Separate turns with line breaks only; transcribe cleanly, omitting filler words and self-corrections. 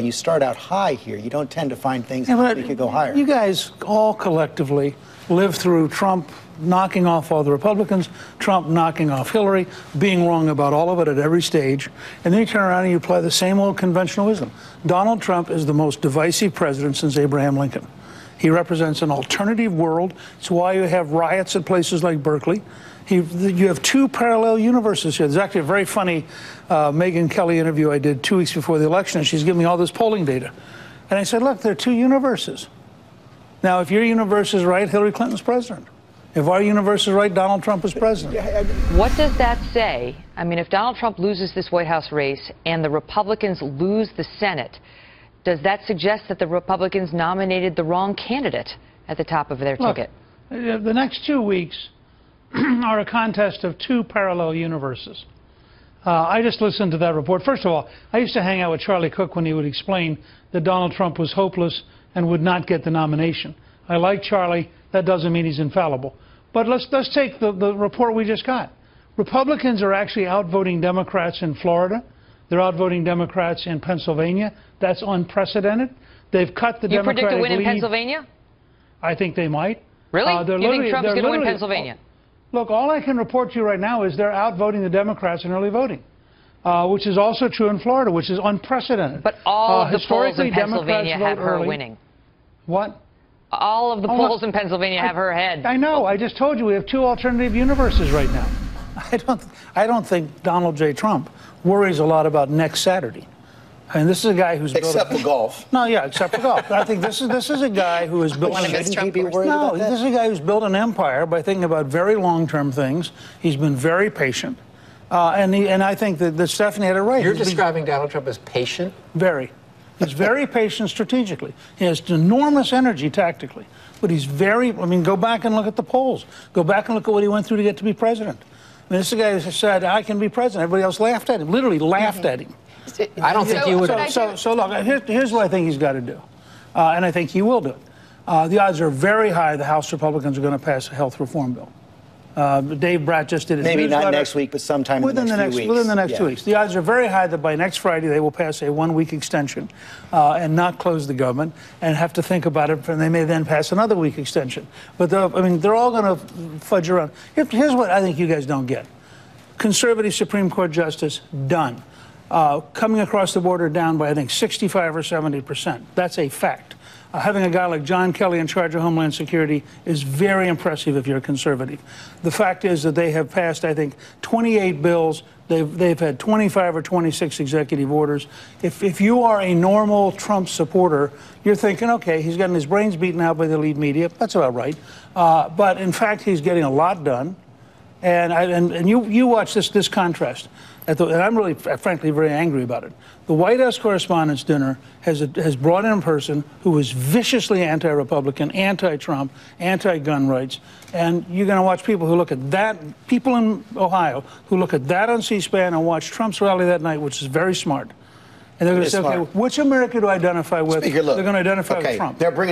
You start out high here. You don't tend to find things that you could go higher.
You guys all collectively lived through Trump knocking off all the Republicans, Trump knocking off Hillary, being wrong about all of it at every stage, and then you turn around and you apply the same old conventional wisdom. Donald Trump is the most divisive president since Abraham Lincoln. He represents an alternative world. It's why you have riots at places like Berkeley. You have two parallel universes here. There's actually a very funny Megyn Kelly interview I did 2 weeks before the election, and she's giving me all this polling data. And I said, look, there are two universes. Now, if your universe is right, Hillary Clinton's president. If our universe is right, Donald Trump is president.
What does that say? I mean, if Donald Trump loses this White House race and the Republicans lose the Senate, does that suggest that the Republicans nominated the wrong candidate at the top of their ticket?
The next 2 weeks are a contest of two parallel universes. I just listened to that report. First of all, I used to hang out with Charlie Cook when he would explain that Donald Trump was hopeless and would not get the nomination. I like Charlie. That doesn't mean he's infallible. But let's take the report we just got. Republicans are actually outvoting Democrats in Florida. They're outvoting Democrats in Pennsylvania. That's unprecedented. They've cut the Democratic lead.
You predict a win in Pennsylvania?
I think they might.
Really? You think Trump's going to win Pennsylvania?
Look, all I can report to you right now is they're outvoting the Democrats in early voting, which is also true in Florida, which is unprecedented.
But all of the polls in Pennsylvania have her winning.
What?
All of the polls in Pennsylvania have her ahead.
I know. I just told you we have two alternative universes right now. I don't think Donald J. Trump worries a lot about next Saturday. I mean, this is a guy who's
except for golf.
No, yeah, except for golf. I think this is a guy who has built.
Shouldn't he be worried about that?
This is a guy who's built an empire by thinking about very long-term things. He's been very patient, and I think that Stephanie had it right.
You're describing Donald Trump as patient?
Very. He's very patient strategically. He has enormous energy tactically. But he's very, I mean, go back and look at the polls. Go back and look at what he went through to get to be president. I mean, this is a guy who said, I can be president. Everybody else laughed at him, literally laughed at him.
I don't think you would.
So look, here's what I think he's got to do. And I think he will do it. The odds are very high the House Republicans are going to pass a health reform bill. Dave Bratt just did it.
Maybe not next week, but sometime within the next few weeks.
Within the next 2 weeks. The odds are very high that by next Friday they will pass a 1-week extension and not close the government and have to think about it, and they may then pass another week extension. But I mean, they're all going to fudge around. Here's what I think you guys don't get: conservative Supreme Court justice done, coming across the border down by I think 65 or 70%. That's a fact. Having a guy like John Kelly in charge of Homeland Security is very impressive if you're a conservative. The fact is that they have passed, I think, 28 bills. They've had 25 or 26 executive orders. If you are a normal Trump supporter, you're thinking, okay, he's getting his brains beaten out by the lead media. That's about right. But in fact, he's getting a lot done. And you watch this contrast. And I'm really, frankly, very angry about it. The White House Correspondents' Dinner has brought in a person who is viciously anti-Republican, anti-Trump, anti-gun rights. And you're going to watch people who look at that, people in Ohio, who look at that on C-SPAN and watch Trump's rally that night, which is very smart. And they're going to say, okay, which America do I identify with? They're going to identify with Trump.
They're bringing